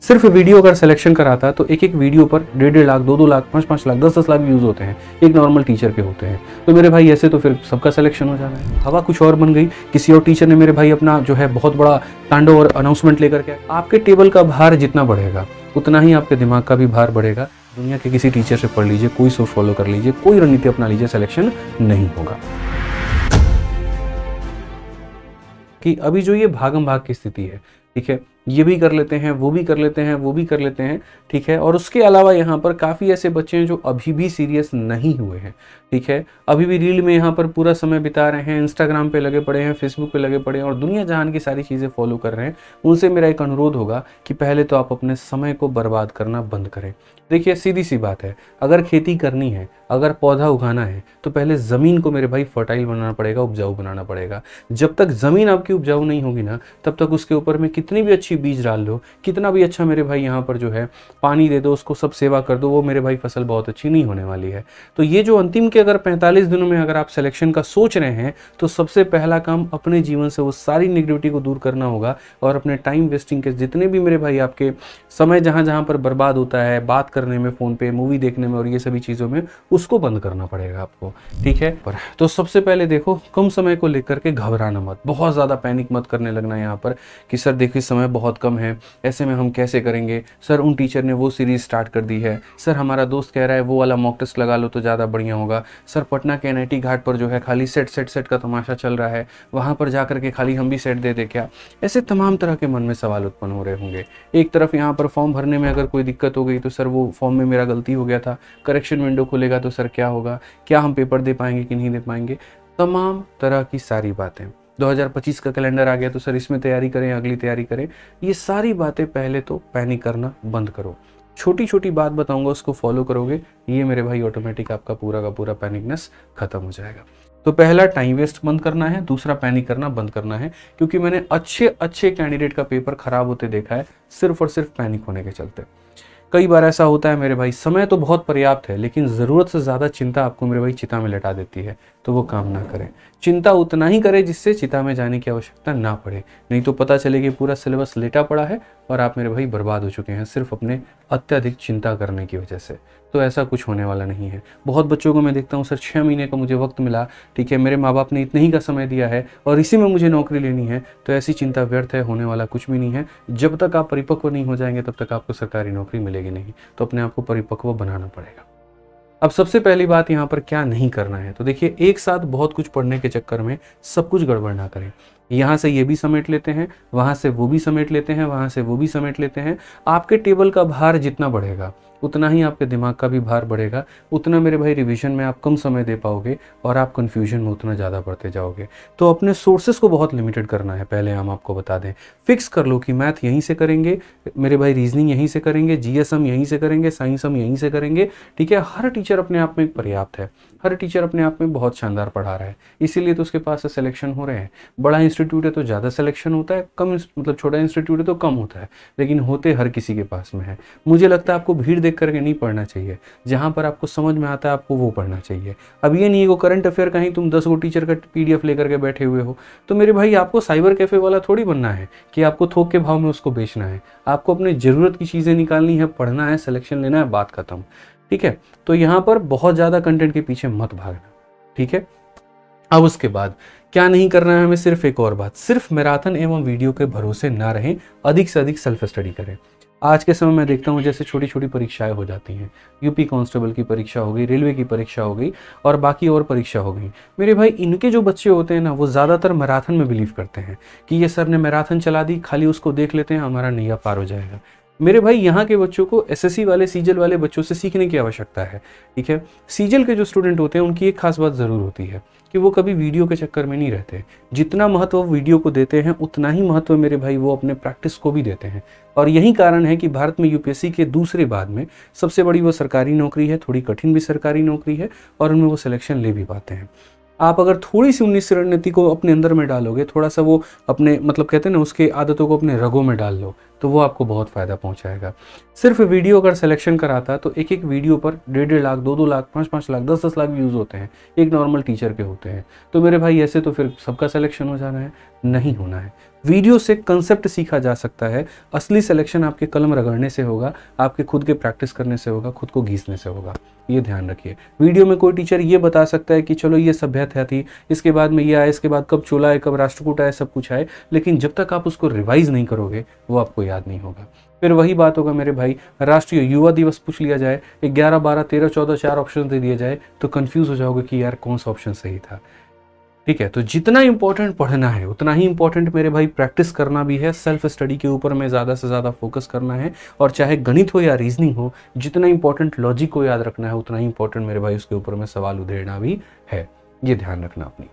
सिर्फ वीडियो अगर सिलेक्शन कराता तो एक एक वीडियो पर 1.5 लाख 2-2 लाख 5-5 लाख 10-10 लाख व्यूज होते हैं, एक नॉर्मल टीचर के होते हैं। तो मेरे भाई ऐसे तो फिर सबका सिलेक्शन हो जाना है। हवा कुछ और बन गई, किसी और टीचर ने मेरे भाई अपना जो है बहुत बड़ा तांडव और अनाउंसमेंट लेकर के, आपके टेबल का भार जितना बढ़ेगा उतना ही आपके दिमाग का भी भार बढ़ेगा। दुनिया के किसी टीचर से पढ़ लीजिए, कोई सोच फॉलो कर लीजिए, कोई रणनीति अपना लीजिए, सिलेक्शन नहीं होगा। कि अभी जो ये भागम भाग की स्थिति है, ठीक है, ये भी कर लेते हैं, वो भी कर लेते हैं, वो भी कर लेते हैं, ठीक है। और उसके अलावा यहाँ पर काफ़ी ऐसे बच्चे हैं जो अभी भी सीरियस नहीं हुए हैं, ठीक है, अभी भी रील में यहाँ पर पूरा समय बिता रहे हैं, इंस्टाग्राम पे लगे पड़े हैं, फेसबुक पे लगे पड़े हैं और दुनिया जहान की सारी चीज़ें फॉलो कर रहे हैं। उनसे मेरा एक अनुरोध होगा कि पहले तो आप अपने समय को बर्बाद करना बंद करें। देखिए सीधी सी बात है, अगर खेती करनी है, अगर पौधा उगाना है तो पहले ज़मीन को मेरे भाई फर्टाइल बनाना पड़ेगा, उपजाऊ बनाना पड़ेगा। जब तक ज़मीन आपकी उपजाऊ नहीं होगी ना, तब तक उसके ऊपर में कितनी भी अच्छी बीज डाल लो, कितना भी अच्छा मेरे भाई यहाँ पर जो है पानी दे दो, उसको सब सेवा कर दो, वो मेरे भाई फसल बहुत अच्छी नहीं होने वाली है। तो ये जो अंतिम के अगर 45 दिनों में अगर आप सिलेक्शन का सोच रहे हैं तो सबसे पहला काम अपने जीवन से वो सारी नेगेटिविटी को दूर करना होगा और अपने टाइम वेस्टिंग के जितने भी मेरे भाई आपके समय जहाँ जहाँ पर बर्बाद होता है बात करने में, फ़ोन पे, मूवी देखने में और ये सभी चीज़ों में, उसको बंद करना पड़ेगा आपको, ठीक है। पर तो सबसे पहले देखो, कम समय को लेकर के घबराना मत, बहुत ज़्यादा पैनिक मत करने लगना यहाँ पर कि सर देखिए समय बहुत कम है, ऐसे में हम कैसे करेंगे, सर उन टीचर ने वो सीरीज़ स्टार्ट कर दी है, सर हमारा दोस्त कह रहा है वो वाला मॉक टेस्ट लगा लो तो ज़्यादा बढ़िया होगा, सर पटना के NIT घाट पर जो है खाली सेट का तमाशा चल रहा है, वहाँ पर जा करके खाली हम भी सेट दे दे क्या। ऐसे तमाम तरह के मन में सवाल उत्पन्न हो रहे होंगे। एक तरफ यहाँ पर फॉर्म भरने में अगर कोई दिक्कत हो गई तो सर वो फॉर्म में मेरा गलती हो गया था, करेक्शन विंडो खुलेगा तो सर क्या होगा, क्या हम पेपर दे पाएंगे कि नहीं दे पाएंगे, तमाम तरह की सारी बातें। 2025 का कैलेंडर आ गया तो सर इसमें तैयारी करें, अगली तैयारी करें, ये सारी बातें पहले तो पैनिक करना बंद करो। छोटी छोटी बात बताऊंगा, उसको फॉलो करोगे, ये मेरे भाई ऑटोमेटिक आपका पूरा का पूरा पैनिकनेस खत्म हो जाएगा। तो पहला टाइम वेस्ट बंद करना है, दूसरा पैनिक करना बंद करना है, क्योंकि मैंने अच्छे कैंडिडेट का पेपर खराब होते देखा है सिर्फ और सिर्फ पैनिक होने के चलते। कई बार ऐसा होता है मेरे भाई, समय तो बहुत पर्याप्त है लेकिन ज़रूरत से ज़्यादा चिंता आपको मेरे भाई चिता में लटा देती है, तो वो काम ना करें। चिंता उतना ही करें जिससे चिता में जाने की आवश्यकता ना पड़े, नहीं तो पता चले कि पूरा सिलेबस लेटा पड़ा है और आप मेरे भाई बर्बाद हो चुके हैं सिर्फ अपने अत्यधिक चिंता करने की वजह से। तो ऐसा कुछ होने वाला नहीं है। बहुत बच्चों को मैं देखता हूँ, सर 6 महीने का मुझे वक्त मिला, ठीक है, मेरे माँ बाप ने इतने ही का समय दिया है और इसी में मुझे नौकरी लेनी है, तो ऐसी चिंता व्यर्थ है, होने वाला कुछ भी नहीं है। जब तक आप परिपक्व नहीं हो जाएंगे तब तक आपको सरकारी नौकरी मिलेगी नहीं, तो अपने आप को परिपक्व बनाना पड़ेगा। अब सबसे पहली बात यहाँ पर क्या नहीं करना है, तो देखिए एक साथ बहुत कुछ पढ़ने के चक्कर में सब कुछ गड़बड़ ना करें। यहाँ से ये भी समेट लेते हैं, वहाँ से वो भी समेट लेते हैं, वहाँ से वो भी समेट लेते हैं। आपके टेबल का भार जितना बढ़ेगा उतना ही आपके दिमाग का भी भार बढ़ेगा, उतना मेरे भाई रिवीजन में आप कम समय दे पाओगे और आप कन्फ्यूजन में उतना ज़्यादा बढ़ते जाओगे। तो अपने सोर्सेज को बहुत लिमिटेड करना है। पहले हम आपको बता दें, फिक्स कर लो कि मैथ यहीं से करेंगे मेरे भाई, रीजनिंग यहीं से करेंगे, GS हम यहीं से करेंगे, साइंस हम यहीं से करेंगे, ठीक है। हर टीचर अपने आप में पर्याप्त है, हर टीचर अपने आप में बहुत शानदार पढ़ा रहा है, इसीलिए तो उसके पास से सिलेक्शन हो रहे हैं। बड़ा इंस्टीट्यूट है तो ज़्यादा सिलेक्शन होता है, कम मतलब छोटा इंस्टीट्यूट है तो कम होता है, लेकिन होते हर किसी के पास में है। मुझे लगता है आपको भीड़ देख करके नहीं पढ़ना चाहिए, जहाँ पर आपको समझ में आता है आपको वो पढ़ना चाहिए। अब ये नहीं है वो करंट अफेयर का ही तुम 10 गो टीचर का PDF लेकर के बैठे हुए हो, तो मेरे भाई आपको साइबर कैफे वाला थोड़ी बनना है कि आपको थोक के भाव में उसको बेचना है। आपको अपनी ज़रूरत की चीज़ें निकालनी है, पढ़ना है, सिलेक्शन लेना है, बात खत्म, ठीक है। तो यहाँ पर बहुत ज़्यादा कंटेंट के पीछे मत भागना, ठीक है। अब उसके बाद क्या नहीं करना है हमें, सिर्फ एक और बात, सिर्फ मैराथन एवं वीडियो के भरोसे ना रहें, अधिक से अधिक सेल्फ स्टडी करें। आज के समय में देखता हूँ जैसे छोटी छोटी परीक्षाएं हो जाती हैं, UP कांस्टेबल की परीक्षा हो गई, रेलवे की परीक्षा हो गई और बाकी और परीक्षा हो गई। मेरे भाई इनके जो बच्चे होते हैं ना, वो ज़्यादातर मैराथन में बिलीव करते हैं कि ये सर ने मैराथन चला दी, खाली उसको देख लेते हैं, हमारा नैया पार हो जाएगा। मेरे भाई यहाँ के बच्चों को SSC वाले, सीजल वाले बच्चों से सीखने की आवश्यकता है, ठीक है। सीजल के जो स्टूडेंट होते हैं उनकी एक खास बात ज़रूर होती है कि वो कभी वीडियो के चक्कर में नहीं रहते। जितना महत्व वीडियो को देते हैं उतना ही महत्व मेरे भाई वो अपने प्रैक्टिस को भी देते हैं। और यही कारण है कि भारत में UPSC के दूसरे बाद में सबसे बड़ी वो सरकारी नौकरी है, थोड़ी कठिन भी सरकारी नौकरी है और उनमें वो सिलेक्शन ले भी पाते हैं। आप अगर थोड़ी सी 19 रणनीति को अपने अंदर में डालोगे, थोड़ा सा वो अपने मतलब कहते हैं ना उसके आदतों को अपने रगों में डाल लो, तो वो आपको बहुत फ़ायदा पहुंचाएगा। सिर्फ वीडियो अगर सिलेक्शन कराता तो एक एक वीडियो पर 1.5 लाख 2-2 लाख 5-5 लाख 10-10 लाख व्यूज़ होते हैं, एक नॉर्मल टीचर के होते हैं। तो मेरे भाई ऐसे तो फिर सबका सिलेक्शन हो जाना है, नहीं होना है। वीडियो से कंसेप्ट सीखा जा सकता है, असली सिलेक्शन आपके कलम रगड़ने से होगा, आपके खुद के प्रैक्टिस करने से होगा, खुद को घीसने से होगा। ये ध्यान रखिए। वीडियो में कोई टीचर ये बता सकता है कि चलो ये सभ्यता थी, इसके बाद में ये आया, इसके बाद कब चोला है, कब राष्ट्रकूट आया, सब कुछ आए, लेकिन जब तक आप उसको रिवाइज नहीं करोगे वो आपको याद नहीं होगा। फिर वही बात होगा मेरे भाई, राष्ट्रीय युवा दिवस पूछ लिया जाए, 11, 12, 13, 14 4 ऑप्शन दे दिए जाए तो कंफ्यूज हो जाओगे कि यार कौन सा ऑप्शन सही था। ठीक है, तो जितना इंपॉर्टेंट पढ़ना है उतना ही इंपॉर्टेंट मेरे भाई प्रैक्टिस करना भी है, सेल्फ स्टडी के ऊपर में ज़्यादा से ज़्यादा फोकस करना है, और चाहे गणित हो या रीजनिंग हो, जितना इंपॉर्टेंट लॉजिक को याद रखना है उतना ही इंपॉर्टेंट मेरे भाई उसके ऊपर में सवाल उधेड़ना भी है। ये ध्यान रखना अपनी।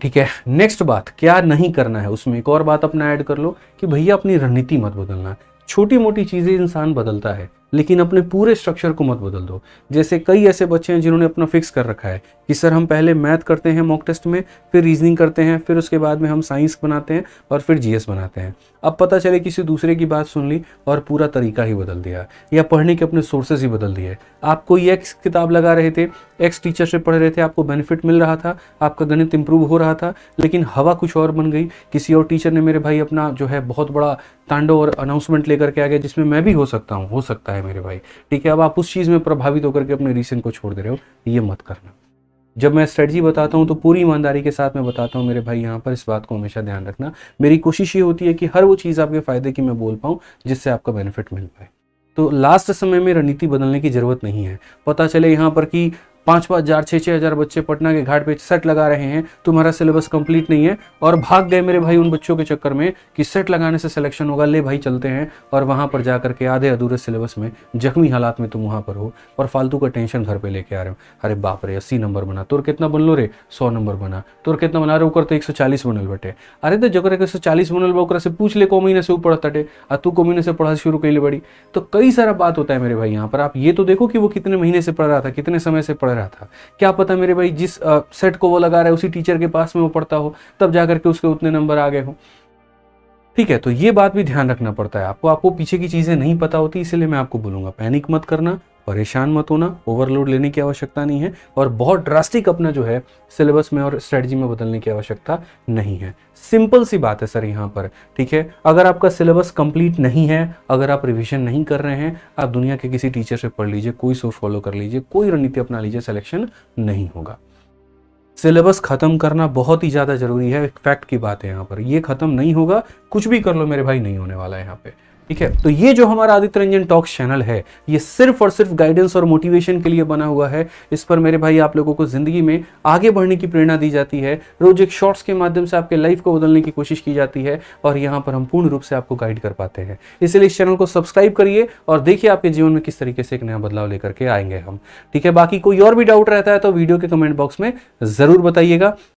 ठीक है, नेक्स्ट बात, क्या नहीं करना है, उसमें एक और बात अपना ऐड कर लो कि भैया अपनी रणनीति मत बदलना। छोटी मोटी चीज़ें इंसान बदलता है, लेकिन अपने पूरे स्ट्रक्चर को मत बदल दो। जैसे कई ऐसे बच्चे हैं जिन्होंने अपना फिक्स कर रखा है कि सर हम पहले मैथ करते हैं मॉक टेस्ट में, फिर रीजनिंग करते हैं, फिर उसके बाद में हम साइंस बनाते हैं और फिर जीएस बनाते हैं। अब पता चले किसी दूसरे की बात सुन ली और पूरा तरीका ही बदल दिया, या पढ़ने के अपने सोर्सेज ही बदल दिए। आप कोई एक्स किताब लगा रहे थे, एक्स टीचर से पढ़ रहे थे, आपको बेनिफिट मिल रहा था, आपका गणित इंप्रूव हो रहा था, लेकिन हवा कुछ और बन गई। किसी और टीचर ने मेरे भाई अपना जो है बहुत बड़ा तांडव और अनाउंसमेंट लेकर के आ गया जिसमें मैं भी हो सकता हूँ, हो सकता है मेरे भाई। ठीक है, अब आप उस चीज़ में प्रभावित होकर के अपने रीजन को छोड़ दे रहे हो, ये मत करना। जब मैं स्ट्रेटजी बताता हूँ तो पूरी ईमानदारी के साथ मैं बताता हूँ मेरे भाई, यहाँ पर इस बात को हमेशा ध्यान रखना। मेरी कोशिश ये होती है कि हर वो चीज़ आपके फ़ायदे की मैं बोल पाऊँ जिससे आपका बेनिफिट मिल पाए। तो लास्ट समय में रणनीति बदलने की ज़रूरत नहीं है। पता चले यहाँ पर कि 5-5 हज़ार 6-6 हज़ार बच्चे पटना के घाट पे सेट लगा रहे हैं, तुम्हारा सिलेबस कंप्लीट नहीं है, और भाग गए मेरे भाई उन बच्चों के चक्कर में कि सेट लगाने से सिलेक्शन होगा, ले भाई चलते हैं, और वहाँ पर जा करके आधे अधूरे सिलेबस में जख्मी हालात में तुम वहाँ पर हो और फालतू का टेंशन घर पे लेके आ रहे हो। अरे बाप रे 80 नंबर बना, तोर कितना बन लो रे, 100 नंबर बना, तोर कितना बना रहे, तो 140 बनल बटे। अरे तो जगह 140 बनल बा से पूछ ले को महीने से ऊपर तटे, आ तू को महीने से पढ़ा शुरू कर ले बड़ी। तो कई सारा बात होता है मेरे भाई यहाँ पर। आप ये तो देखो कि वो कितने महीने से पढ़ रहा था, कितने समय से पढ़ रहा था, क्या पता मेरे भाई जिस सेट को वो लगा रहा है उसी टीचर के पास में वो पढ़ता हो, तब जाकर के उसके उतने नंबर आ गए हो। ठीक है, तो ये बात भी ध्यान रखना पड़ता है आपको पीछे की चीजें नहीं पता होती, इसलिए मैं आपको बोलूंगा पैनिक मत करना, परेशान मत होना, ओवरलोड लेने की आवश्यकता नहीं है, और बहुत ड्रास्टिक अपना जो है सिलेबस में और स्ट्रेटजी में बदलने की आवश्यकता नहीं है। सिंपल सी बात है सर यहाँ पर। ठीक है, अगर आपका सिलेबस कंप्लीट नहीं है, अगर आप रिवीजन नहीं कर रहे हैं, आप दुनिया के किसी टीचर से पढ़ लीजिए, कोई सोच फॉलो कर लीजिए, कोई रणनीति अपना लीजिए, सिलेक्शन नहीं होगा। सिलेबस खत्म करना बहुत ही ज़्यादा जरूरी है, फैक्ट की बात है यहाँ पर। ये खत्म नहीं होगा, कुछ भी कर लो मेरे भाई, नहीं होने वाला है यहाँ पे। ठीक है, तो ये जो हमारा आदित्य रंजन टॉक्स चैनल है, ये सिर्फ और सिर्फ गाइडेंस और मोटिवेशन के लिए बना हुआ है। इस पर मेरे भाई आप लोगों को जिंदगी में आगे बढ़ने की प्रेरणा दी जाती है, रोज एक शॉर्ट्स के माध्यम से आपके लाइफ को बदलने की कोशिश की जाती है, और यहाँ पर हम पूर्ण रूप से आपको गाइड कर पाते हैं। इसलिए इस चैनल को सब्सक्राइब करिए और देखिए आपके जीवन में किस तरीके से एक नया बदलाव लेकर के आएंगे हम। ठीक है, बाकी कोई और भी डाउट रहता है तो वीडियो के कमेंट बॉक्स में जरूर बताइएगा।